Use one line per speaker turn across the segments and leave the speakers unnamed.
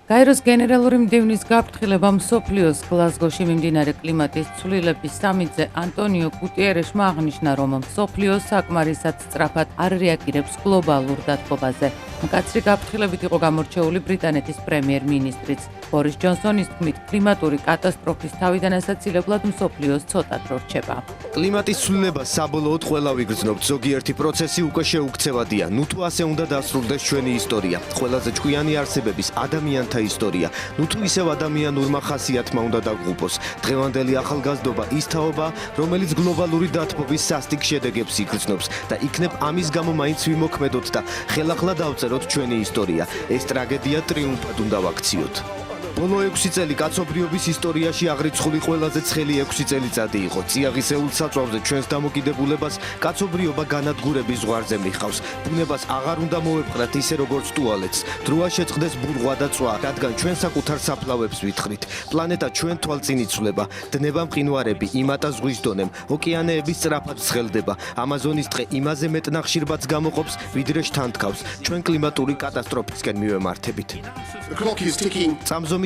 გაეროს გენერალური მდივნის გაფრთხილება მსოფლიოს გლაზგოში მიმდინარე კლიმატის ცვლილების სამიტზე ანტონიო გუტიერეშმა აღნიშნა, რომ მსოფლიო საკმარისად სწრაფად არ რეაგირებს გლობალურ დათბობაზე. მკაცრი გაფრთხილებით იყო გამორჩეული ბრიტანეთის პრემიერ-მინისტრიც. ბორის ჯონსონის თქმით, კლიმატური კატასტროფის თავიდან ასაცილებლად მსოფლიოს ცოტად რო რჩება.
კლიმატის ცვლილებას საბოლოოდ ყველა ვიგრძნობთ, ზოგიერთი პროცესი უკვე შეუქცევადია. ნუ თუ ასე უნდა დასრულდეს ჩვენი ისტორია, ყველაზე ჭკვიანი არსებების ადამიანთა ისტორია. ნუ თუ ისევ ადამიანურმა ხასიათმა უნდა დაგღუპოს. დღევანდელი ახალგაზრდობა ის თაობა, რომელიც გლობალური დათბობის სასტიკ შედეგებს იგრძნობს და იქნებ ამის გამო მაინც ვიმოქმედოთ და ხელახლა დავწეროთ ჩვენი ისტორია. ეს ტრაგედია ტრიუმფად უნდა ვაქციოთ. ბოლო 6 წელი კაცობრიობის ისტორიაში აღრიცხული ყველაზე ცხელი 6 წელიწადი იყო. წიაღისეულ საწვავზე ჩვენს დამოკიდებულებას კაცობრიობა განადგურების ზღვარზე მიხავს. ბუნებას აღარ უნდა მოვეპყრათ ისე როგორც ტუალეტს. დროა შეწყდეს ბურღვა და წვა, რადგან ჩვენ საკუთარ საფლავებს ვითხრით. პლანეტა ჩვენ თვალწინ იცვლება. დნება მყინვარები იმატა ზღვის დონემ. ოკეანეები სწრაფად ცხელდება. ამაზონის ტყე იმაზე მეტ ნახშირბაც გამოყოფს, ვიდრე შთანთქავს. ჩვენ კლიმატური კატასტროფისკენ მივემართებით.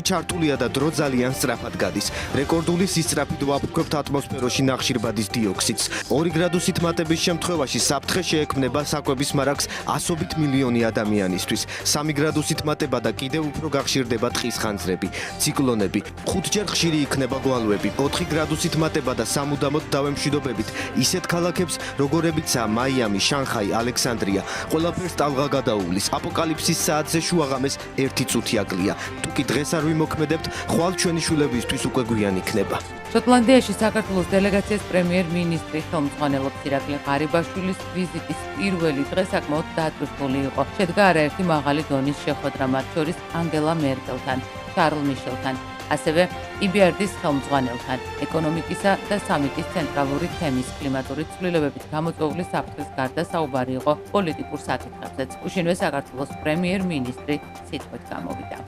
ჩართულია და დრო ძალიან სწრაფად გადის. რეკორდული სისწრაფით ვაფრქვევთ ატმოსფეროში ნახშირბადის დიოქსიდს. 2 გრადუსით მატების შემთხვევაში საფრთხე შეექმნება საკვების მარაგს ასობით მილიონი ადამიანისთვის. 3 გრადუსით მატება და კიდევ უფრო გახშირდება ტყის ხანძრები, ციკლონები. 5ჯერ ხშირი იქნება გვალვები. 4 გრადუსით მატება და სამუდამოდ დავემშვიდობებით ისეთ ქალაქებს, როგორებიცაა მაიამი, შანხაი, ალექსანდრია. ყველაფერს ტალღა გადაუვლის. აპოკალიფსის საათზე შუაღამეს 1 წუთი აკლია. თუკი დღეს არ ვიმოქმედებთ, ხვალ ჩვენი შვილებისთვის უკვე გვიან იქნება.
შოტლანდიაში საქართველოს დელეგაციის პრემიერ-მინისტრი ხელმძღვანელობს ირაკლი ღარიბაშვილის ვიზიტის პირველი დღე საკმაოდ დაატვირთული იყო. შედგა არაერთი მაღალი დონის შეხვედრა, მათ შორის ანგელა მერკელთან, შარლ მიშელთან, ასევე EBRD-ის ხელმძღვანელთან. ეკონომიკისა და სამიტის ცენტრალური თემის კლიმატური ცვლილებებით გამოწვეული საფრთხის გარდა საუბარი იყო პოლიტიკურ საკითხებზეც. უშინვე საქართველოს პრემიერ-მინისტრი სიტყვით გამოვიდა.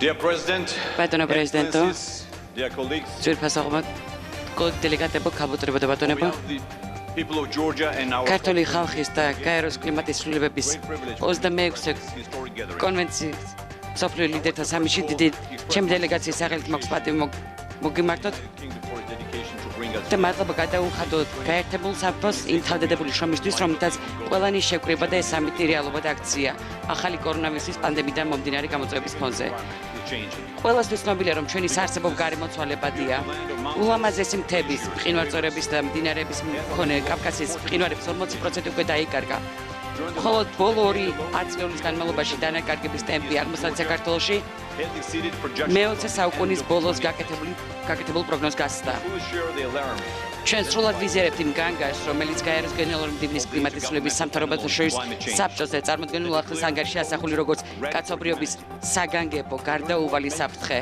Ბატონო პრეზიდენტო, ძვირფასაღმა დელეგატებო, ქაბუტრებო და ბატონებო, ქართული ხალხის და გაეროს კლიმატის ცვლილებების 26 კონვენციის მსოფლიო ლიდერთა სამიტში დიდი ჩემი დელეგაციის სახელით მაქვს პატივი მოგიმართოთ და მადლობა გადაუხადოთ გაერთებულ სამეფოს იმ თავდადებული შრომისთვის, რომლითაც ყველანი შევკრიბა და ეს სამიტი რეალობად აქცია ახალი კორონავირუსის პანდემიიდან მომდინარე გამოწვევების ფონზე. ყველასთვის ცნობილია, რომ ჩვენი საარსებო გარემოცვალებადია. ულამაზესი მთების, მყინვარწვერების და მდინარეების მქონე კავკასიის მყინვარების 40% უკვე დაიკარგა. მხოლოდ ბოლო 2 წლების განმავლობაში დანაკარგების ტემპი აღმოსავლეთ საქართველოში მე-20 საუკუნის ბოლოს გაკეთებულ პროგნოზს გასცდა. ჩვენ სრულად ვიზიარებთ იმ განგარს, რომელიც გაეროს გენერალური მდივნის კლიმატის ცვლილების სამთავრობოთა შორის საბჭოზე წარმოდგენილ ახლოს ანგარიში ასახული როგორც კაცობრიობის საგანგებო გარდაუვალი საფრთხე.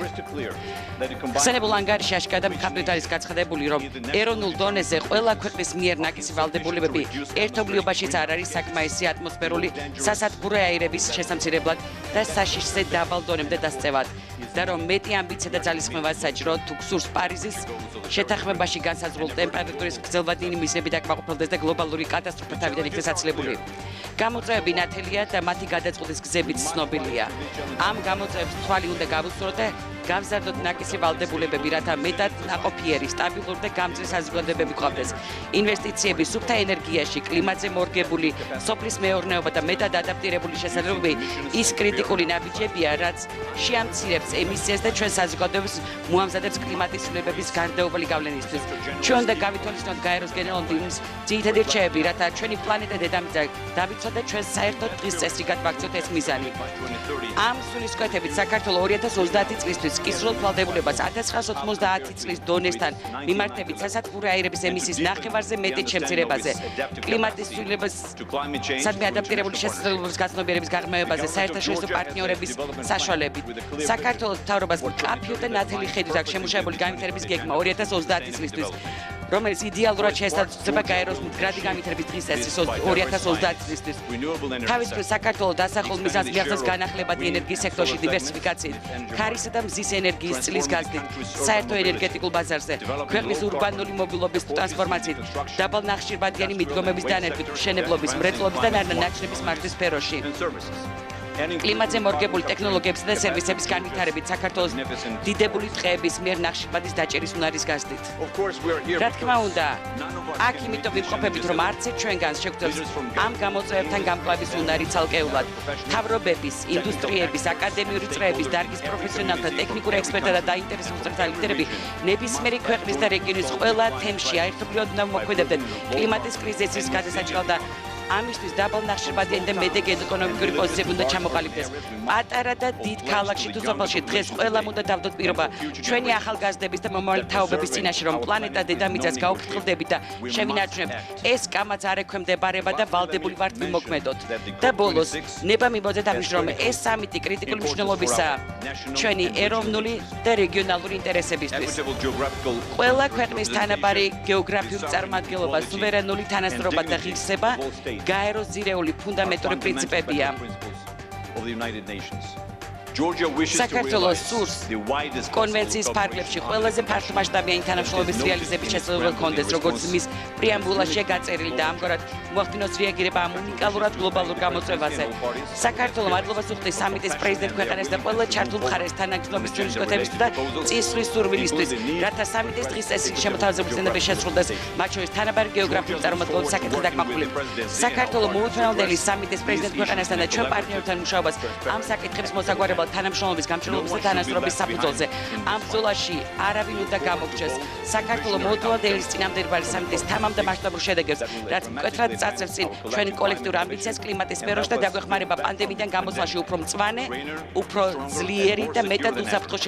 ხსენებულ ანგარიში აშკარად მხატვრით არის გაცხადებული, რომ ეროვნულ დონეზე ყველა ქვეყნის მიერ ნაკისი ვალდებულებები ერთობლიობაშიც არ არის საკმარისი ატმოსფერული სასათბურე აირების შესამცირებლად და საშიშზე დაბალ დონემდე დასწევად. და რომ მეტი ამბიცია და ძალისხმევა საჭირო თუ გსურს პარიზის შეთანხმებაში განსაზღვრულ ტემპერატურის გრძელვადიანი მიზნები დაკმაყოფილდეს და გლობალური კატასტროფა თავიდან იქნეს აცილებული. გამოწვევები ნათელია და მათი გადაწყვეტის გზებიც ცნობილია. ამ გამოწვევებს თვალი უნდა გავუსწროთ და გავზარდოთ ნაკისი ვალდებულებები, რათა მეტად ნაყოფიერი, სტაბილური და გამძლე საზოგადოებები გვყავდეს. ინვესტიციები სუფთა ენერგიაში, კლიმატზე მორგებული, სოფლის მეურნეობა და მეტად ადაპტირებული შესაძლებლობები ის კრიტიკული ნაბიჯებია, რაც შეამცირებს ემისიას და ჩვენ საზოგადოებას მოამზადებს კლიმატის ცვლილებების გარდაუვალი გავლენისთვის. ჩვენ უნდა გავითვალისწინოთ გაეროს გენერალური მდივნის ძირითადი რჩევები, რათა ჩვენი პლანეტა დედამიწა დავიცვათ და ჩვენ საერთოდ დღის წესრიგად ვაქციოთ ეს მიზანი. ამ სულისკვეთებით საქართველოს 2030 წლისთვის კისრულ ვალდებულებას 1990 წლის დონესთან მიმართებით სასათბურე აირების ემისიის ნახევარზე მეტი შემცირებაზე, კლიმატის ცვლილებას სადმე ადაპტირებული შესაძლებლობის გაცნობიერების გაღრმავებაზე, საერთაშორისო პარტნიორების საშუალებით. საქართველოს მთავრობას მკაფიო და ნათელი ხედვით აქვს შემუშავებული განვითარების გეგმა 2030 წლისთვის, რომელიც იდეალურად შეესაბამება გაეროს მდგრადი განვითარების დღის წესრიგს 2030 წლისთვის. თავის მხრივ საქართველოს დასახულ მიზანს მიაღწევს განახლებადი ენერგიის სექტორში დივერსიფიკაციით, ქარისა და მზის ენერგიის წყლის გაზრდით, საერთო ენერგეტიკულ ბაზარზე, ქვეყნის ურბანული მობილობის ტრანსფორმაციით, დაბალ ნახშირბადიანი მიდგომების დანერგვით, მშენებლობის, მრეწველობის და ნაჩვენების მართვის სფეროში. კლიმატზე მორგებული ტექნოლოგიებისა და სერვისების განვითარებით საქართველოს დიდებული ტყეების მიერ ნახშირბადის დაჭერის უნარის გაზრდით. რა თქმა უნდა, აქ იმიტომ ვიმყოფებით, რომ არც ერთ ჩვენგანს შეგვიძლია ამ გამოწვევებთან გამკლავის უნარი ცალკეულად. მთავრობების, ინდუსტრიების, აკადემიური წრეების, დარგის პროფესიონალთა, ტექნიკური ექსპერტთა და დაინტერესებული წრეთა ლიდერები ნებისმიერი ქვეყნის და რეგიონის ყველა თემში აერთობლივად უნდა მოქმედებდნენ კლიმატის კრიზისის გადასაჭრელად და ამისთვის დაბალ ნახშირბადიანი და მედეგი ეკონომიკური პოზიციები უნდა ჩამოყალიბდეს. პატარა და დიდ ქალაქში თუ სოფელში დღეს ყველამ უნდა დავდოთ პირობა ჩვენი ახალგაზრდების და მომავალი თაობების წინაშე, რომ პლანეტა დედამიწას გაუფრთხილდებით და შევინარჩუნებთ. ეს კამაც არ ექვემდებარება და ვალდებული ვართ მიმოქმედოთ. და ბოლოს, ნება მიბოძეთ ამის, რომ ეს სამიტი კრიტიკული მნიშვნელობისაა ჩვენი ეროვნული და რეგიონალური ინტერესებისთვის. ყველა ქვეყნის თანაბარი გეოგრაფიული წარმომადგენლობა, სუვერენული თანასწორობა და ღირსება გაეროზირეული ფუნდამენტური პრინციპებია. საქართველოს სურს კონვენციის ფარგლებში ყველაზე ფართომასშტაბიანი თანამშრომლობის რეალიზების შესაძლებლობა ჰქონდეს, როგორც მის პრეამბულაშია გაწერილი და ამგვარად მოახდინოს რეაგირება ამ უნიკალურად გლობალურ გამოწვევაზე. საქართველოს მადლობას უხდის სამიტის პრეზიდენტ ქვეყანას და ყველა ჩართულ მხარეს თანაგრძნობის ჯგუფების და წინსვლის სურვილისთვის, რათა სამიტის დღის წესრიგის შემოთავაზებული ცნებები შესრულდეს, მათ შორის თანაბარი გეოგრაფიული წარმომადგენლობის საკითხი დაკმაყოფილებით. საქართველოს მოუთმენლობელი სამიტის პრეზიდენტ ქვეყანასთან და ჩვენ პარტნიორთან მუშაობას ამ საკითხების მოსაგვარებლად თანამშრომლობის გამჭირვალობის და თანასწორობის საფუძველზე. ამ ბრძოლაში არავინ უნდა გამოგჩეს. საქართველოს მოუთმენლობელის წინამდებარე სამიტის თამამდა მასშტაბურ შედეგებს, რაც მკვეთრად წაწევს წინ ჩვენი კოლექტიურ ამბიციას კლიმატის სფეროში და დაგვეხმარება პანდემიიდან გამოსვლაში უფრო მწვანე, უფრო ძლიერი და მეტად უსაფრთხო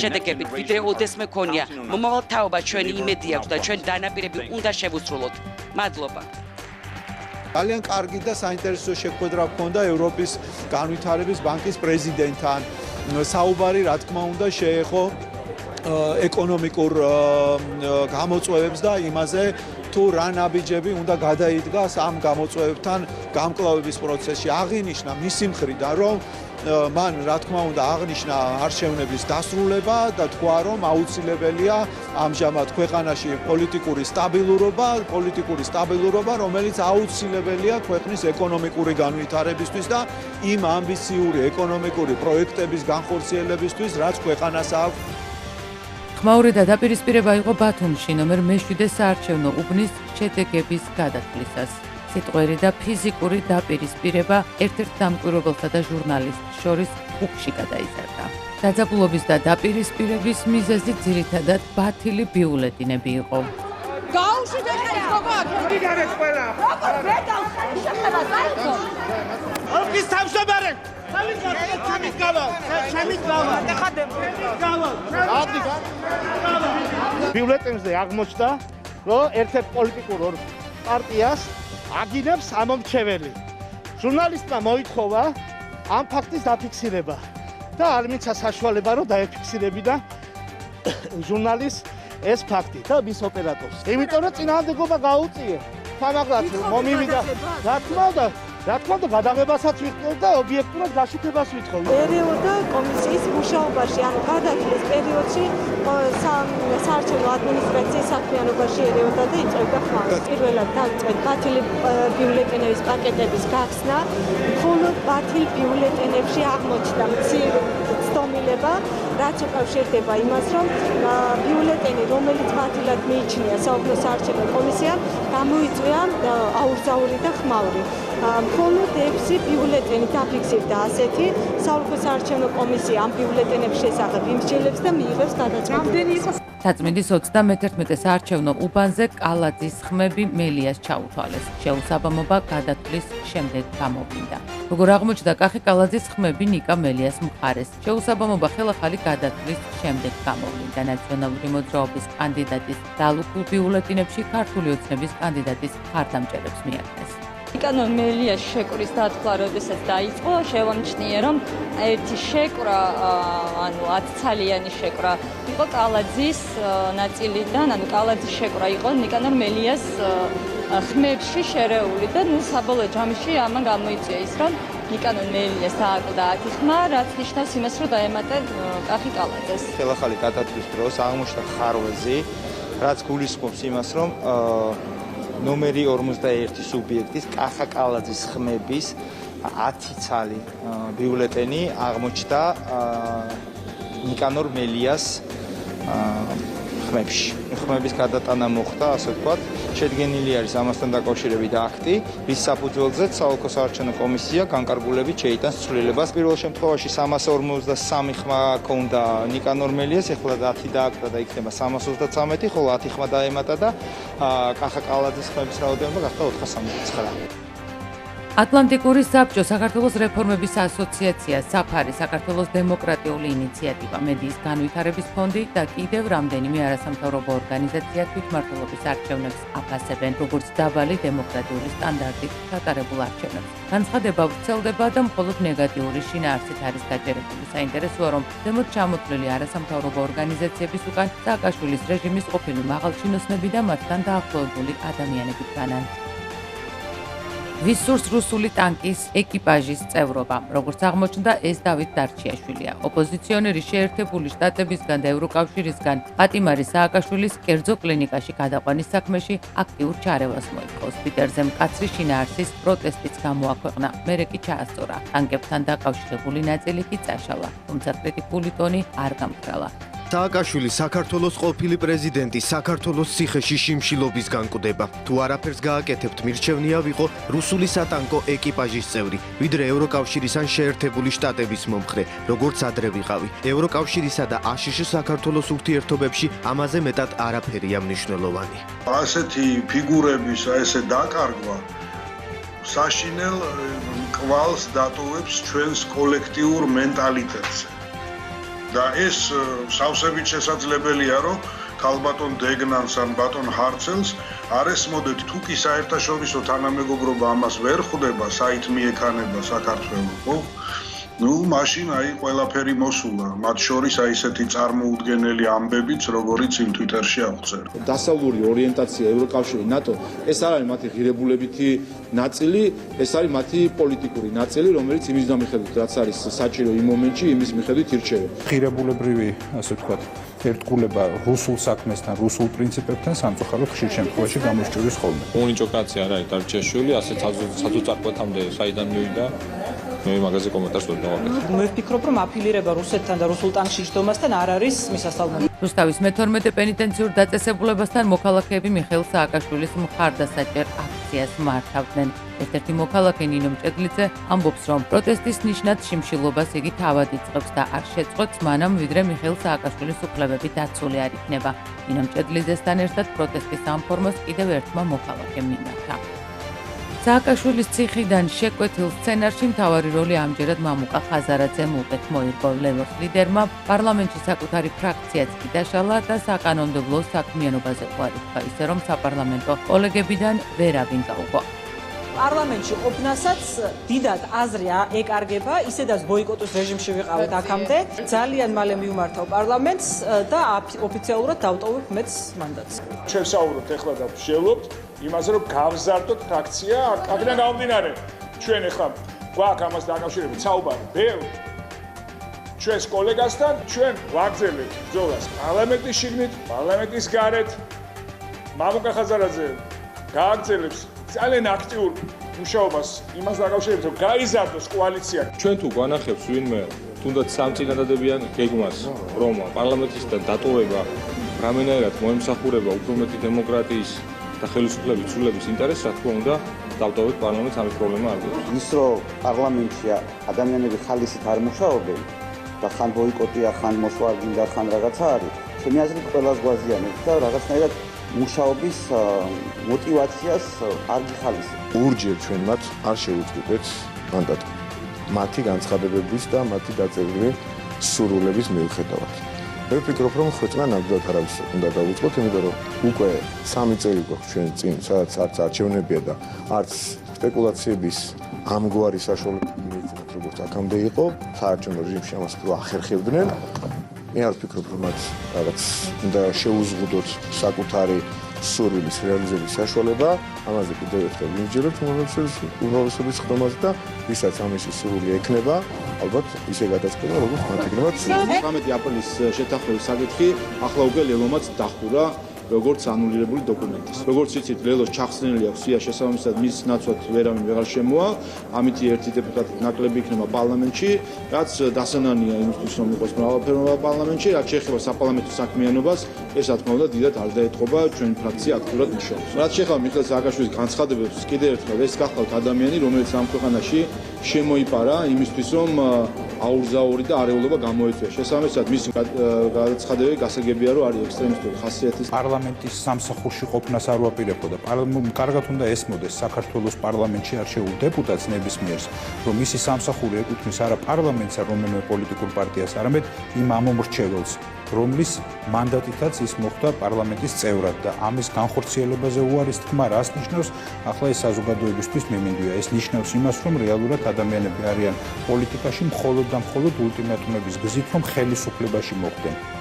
შედეგებით, ვიდრე ოდესმე ქონია. მომავალ თაობას ჩვენი იმედი აქვს და ჩვენ დანაპირები უნდა შევუსრულოთ. მადლობა.
ძალიან კარგი და საინტერესო შეხვედრა ჰქონდა ევროპის განვითარების ბანკის პრეზიდენტთან. საუბარი, რა თქმა უნდა, შეეხო ეკონომიკურ გამოწვევებს და იმაზე, თუ რა ნაბიჯები უნდა გადაიდგას ამ გამოწვევებთან გამკლავების პროცესში. აღინიშნა მისი მხრიდან, რომ მან რა თქმა უნდა აღნიშნა არჩევნების დასრულება და თქვა, რომ აუცილებელია ამჟამად ქვეყანაში პოლიტიკური სტაბილურობა, რომელიც აუცილებელია ქვეყნის ეკონომიკური განვითარებისთვის და იმ ამბიციური ეკონომიკური პროექტების განხორციელებისთვის, რაც ქვეყანას აქვს.
ხმაური დაპირისპირება იყო ბათუმში ნომერ მე-7 საარჩევნო უბნის შედეგების გადათვლისას. სიტყვერი და ფიზიკური დაპირისპირება ერთ-ერთ დამკვირვებელთა და ჟურნალისტს შორის უკში გადაიზარდა. დაძაბულობის და დაპირისპირების მიზეზი ძირითადად ბათილი ბიულეტინები იყო.
გაუშვით ეს როგორ? მიგარეთ ყველა. როგორ მეტალ ხალხს საერთოდ? ოფის თავშობარე. ჩემით გავალ.
ბიულეტენზე აღმოჩნდა, რომ ერთ-ერთ პოლიტიკურ პარტიას აგინებს ამომრჩეველი. ჟურნალისტმა მოითხოვა ამ ფაქტის დაფიქსირება და არ მიცა საშუალება, რომ დაეფიქსირებინა ჟურნალისტს ეს ფაქტი და მის ოპერატორს. იმიტომ რომ წინააღმდეგობა გაუწიე. თამაღლაც მომივიდა. რა თქმა უნდა, გადაღებასაც ვიხდეთ და ობიექტურად გაშუქებას ვითხავ.
პერიოდა კომისიის მუშაობაში, ანუ გადაჭრის პერიოდში საარჩევნო ადმინისტრაციის საქმიანობაში ერეოდა და იწევდა ხმას. პირველად დაიწყეთ ბათილი ბიულეტენების პაკეტების გახსნა, მხოლოდ ბათილ ბიულეტენებში აღმოჩნდა მცირე ცდომილება, რაც უკავშირდება იმას, რომ ბიულეტენი, რომელიც ბათილად მიიჩნია საოფლო საარჩევნო კომისიამ, გამოიწვია აურზაური და ხმაური. მხოლოდ 6 ბიულეტენი დაფიქსირდა ასეთი, საოლქო საარჩევნო კომისია ამ ბიულეტენების შესახებ იმსჯელებს და მიიღებს გადაწყვეტილებას.
საწმინდის 31 საარჩევნო უბანზე კალაძის ხმები მელიას ჩაუთვალეს. შეუსაბამობა გადათვლის შემდეგ გამოვლინდა. როგორ აღმოჩნდა, კახი კალაძის ხმები ნიკა მელიას მხარეს. შეუსაბამობა ხელახალი გადათვლის შემდეგ გამოვლინდა. ნაციონალური მოძრაობის კანდიდატის დალუქულ ბიულეტინებში ქართული ოცნების კანდიდატის მხარდამჭერებს მიაკნეს.
ნიკანორ მელიას შეკვრის დათვლა, როდესაც დაიწყო, შევამჩნიე, რომ ერთი შეკვრა, ანუ 10 ცალიანი შეკვრა იყო კალაძის ნაწილიდან, ანუ კალაძის შეკვრა იყო ნიკანორ მელიას ხმებში შერეული და საბოლოო ჯამში ამან გამოიწვია ის, რომ ნიკანორ მელიას დააკლდა 10 ხმა, რაც ნიშნავს იმას, რომ დაემატა კახი კალაძეს.
ხელახალი გადათვლის დროს აღმოჩნდა ხარვეზი, რაც გულისხმობს იმას, რომ ნომერი 51 სუბიექტის კახა კალაძის ხმების 10 ცალი ბიულეტენი აღმოჩნდა ნიკანორ მელიას ხმებში. ხმების გადატანა მოხდა, ასე ვთქვათ, შედგენილი არის ამასთან დაკავშირებით აქტი, რის საფუძველზეც საოლქო საარჩევნო კომისია განკარგულებით შეიტანს ცვლილებას. პირველ შემთხვევაში 353 ხმა ჰქონდა ნიკანორ მელიას, ეხლა 10 დააკრა და იქნება 333, ხოლო 10 ხმა დაემატა და კახა კალაძის ხმების რაოდენობა გახდა 469.
ატლანტიკური საბჭო, საქართველოს რეფორმების ასოციაცია, საფარი, საქართველოს დემოკრატიული ინიციატივა, მედიის განვითარების ფონდი და კიდევ რამდენიმე არასამთავრობო ორგანიზაცია თვითმმართველობის არჩევნებს აფასებენ, როგორც დაბალი დემოკრატიული სტანდარტით ჩატარებულ არჩევნებს. განცხადება ვრცელდება და მხოლოდ ნეგატიური შინაარსით არის გაჯერებული. საინტერესოა, რომ ზემოთ ჩამოთვლილი არასამთავრობო ორგანიზაციების უკან სააკაშვილის რეჟიმის ყოფილი მაღალჩინოსნები და მათთან დაახლოებული ადამიანები დგანან. ვის სურს რუსული ტანკის ეკიპაჟის წევრობა, როგორც აღმოჩნდა, ეს დავით დარჩიაშვილია. ოპოზიციონერი შეერთებული შტატებისგან და ევროკავშირისგან პატიმარი სააკაშვილის კერძო კლინიკაში გადაყვანის საქმეში აქტიურ ჩარევას მოითხოვს. პიტერზე მკაცრი შინაარსის პროტესტიც გამოაქვეყნა, მერე კი ჩაასწორა. ტანკებთან დაკავშირებული ნაწილი კი წაშალა, თუმცა კრიტიკული ტონი არ გამკრალა.
სააკაშვილი საქართველოს ყოფილი პრეზიდენტი საქართველოს ციხეში შიმშილობის განკვდება. თუ არაფერს გააკეთებთ, მირჩევნია ვიყო რუსული სატანკო ეკიპაჟის წევრი, ვიდრე ევროკავშირის ან შეერთებული შტატების მომხრე, როგორც ადრე ვიყავი. ევროკავშირისა და აშშ საქართველოს ურთიერთობებში ამაზე მეტად არაფერია მნიშვნელოვანი.
ასეთი ფიგურების ესე დაკარგვა საშინელ კვალს დატოვებს ჩვენს კოლექტიურ მენტალიტეტზე. და ეს სავსებით შესაძლებელია, რომ ქალბატონ დეგნანს ან ბატონ ჰარცელს არ ესმოდეთ, თუ კი საერთაშორისო თანამეგობრობა ამას ვერ ხვდება, საით მიექანება საქართველო, ხო? ნუ მაშინ აი ყველაფერი მოსულა, მათ შორის აი ესეთი წარმოუდგენელი ამბებიც, როგორიც იმ Twitter-ში აღწერა.
დასავლური ორიენტაცია ევროკავშირი, ნატო, ეს არ არის მათი ღირებულებითი ნაწილი, ეს არის მათი პოლიტიკური ნაწილი, რომელიც იმის მიხედვით, რაც არის საჭირო იმ მომენტში, იმის მიხედვით ირჩევენ.
ღირებულებრივი, ასე ვთქვათ, ერთგულება რუსულ საქმესთან, რუსულ პრინციპებთან სამწუხაროდ ხშირ შემთხვევაში გამოჩვევის ხოლმე.
უნიჭო კაცი არ არის დარჩიაშვილი, ასე საზოწარკვეთამდე საიდან მივიდა. მე მაგაზე კომენტარს ვერ დავაკეთებ.
მე ვფიქრობ, რომ აფილირება რუსეთთან და რუსულ ტანკში ჯდომასთან არ არის მისასალმელი.
რუსთავის მე-12 პენიტენციურ დაწესებულებასთან მოქალაქეები მიხეილ სააკაშვილის მხარდასაჭერ აქციას მართავდნენ. ერთ-ერთი მოქალაქე ნინო მჭედლიძე ამბობს, რომ პროტესტის ნიშნად შიმშილობას იგი თავად იწყებს და არ შეწყვეტს მანამ, ვიდრე მიხეილ სააკაშვილის უფლებები დაცული არ იქნება. ნინო მჭედლიძესთან ერთად პროტესტის ამ ფორმას კიდევ ერთმა მოქალაქემ მიმართა. სააკაშვილის ციხიდან შეკვეთილ სცენარში მთავარი როლი ამჯერად მამუკა ხაზარაძემ უკეთ მოირგო. ლელოს ლიდერმა პარლამენტში საკუთარი ფრაქციაც კი დაშალა და საკანონმდებლო საქმიანობაზე ყურადღება, ისე რომ საპარლამენტო კოლეგებიდან ვერავინ გაუგო.
პარლამენტში ყოფნასაც დიდად აზრი ეკარგება, ისედაც ბოიკოტის რეჟიმში ვიყავით აქამდე. ძალიან მალე მივმართავ პარლამენტს და ოფიციალურად დავტოვებ მეც მანდატს.
ჩვენ საუბრობთ ეხლა და ვშელობთ იმაზე, რომ გავზარდოთ ფრაქცია, აქედან გამომდინარე. ჩვენ ეხლა გვაქვს ამას დაკავშირებით საუბარი ბევრ ჩვენს კოლეგასთან, ჩვენ ვაგრძელებთ ბრძოლას პარლამენტის შიგნით, პარლამენტის გარეთ. მამუკა ხაზარაძე გააგრძელებს ძალიან აქტიურ მუშაობას იმას დაკავშირებით, რომ გაიზარდოს კოალიცია.
ჩვენ თუ გვანახებს ვინმე თუნდაც სამწინადადებიან გეგმას, რომ პარლამენტისგან დატოვება რამენერად მოემსახურება უფრო მეტი დემოკრატიის და ხელისუფლების ცვლილების ინტერესს, რა თქმა უნდა, დავტოვეთ პარლამენტს, ამის პრობლემა არ გვაქვს.
ის რომ პარლამენტში ადამიანები ხალისით არ მუშაობენ და ხან ბოიკოტია, ხან მოსვლა გინდა, ხან რაღაცა არის, ჩემი აზრით ყველას გვაზიანებს და რაღაცნაირად მუშაობის мотиваციას არ გიხალისებს.
ურჯერ ჩვენ მათ არ შევუწყვეტთ მანდატი. მათი განცხადებების და მათი დაწერილი სურვილების მიუხედავად. მე ვფიქრობ, რომ ხვეწნა ნამდვილად არავის უნდა დავუწყოთ, იმიტომ რომ უკვე 3 წელი გვაქვს ჩვენ წინ, სადაც არც არჩევნებია და არც სპეკულაციების ამგვარი საშუალებები მიეძინათ, როგორც აქამდე იყო, საარჩევნო რეჟიმში ამას ახერხებდნენ. მე არ ვფიქრობ, რომ მათ რაღაც უნდა შეუზღუდოთ საკუთარი სურვილის რეალიზების საშუალება, ამაზე კიდევ ერთხელ ვიმჯერებთ უმრავლესობის ხდომაზე და ვისაც ამისი სურვილი ექნება, ალბათ ისე გადაწყვეტა, როგორც მათ იქნებათ.
18 აპრილის შეთანხმების საკითხი ახლა უკვე ლელომაც დახურა
როგორც ანულირებული დოკუმენტის. როგორც იცით, ლელოს ჩახსნილი აქვს სია შესაბამისად მის ნაცვლად ვერავინ ვეღარ შემოა, ამით ერთი დეპუტატი ნაკლები იქნება პარლამენტში, რაც დასანანია იმისთვის, რომ იყოს მრავალფეროვნება პარლამენტში, რაც შეეხება საპარლამენტო საქმიანობას, ეს რა თქმა უნდა დიდად არ დაეთყობა ჩვენ ფრაქცია აქტიურად მუშაობს. რაც შეეხება მიხეილ სააკაშვილის განცხადებებს, კიდევ ერთხელ ეს გახლავთ ადამიანი, რომელიც ამ ქვეყანაში შემოიპარა იმისთვის, რომ აურზაური და არეულობა გამოეწვია. შესაბამისად, მის განცხადებები გასაგებია, რომ არის ექსტრემისტული ხასიათის.
პარლამენტის სამსახურში ყოფნას არ უაპირებოდა. კარგად უნდა ესმოდეს საქართველოს პარლამენტში არჩეულ დეპუტატს ნებისმიერს, რომ მისი სამსახური ეკუთვნის არა პარლამენტს, არ რომელიმე პოლიტიკურ პარტიას, არამედ იმ ამომრჩეველს, რომლის მანდატითაც ის მოხდა პარლამენტის წევრად და ამის განხორციელებაზე უარის თქმა რას ნიშნავს? ახლა ეს საზოგადოებისთვის მიმინდვია. ეს ნიშნავს იმას, რომ რეალურად ადამიანები არიან პოლიტიკაში მხოლოდ და მხოლოდ ულტიმატუმების გზით, რომ ხელისუფლებაში მოხვდნენ.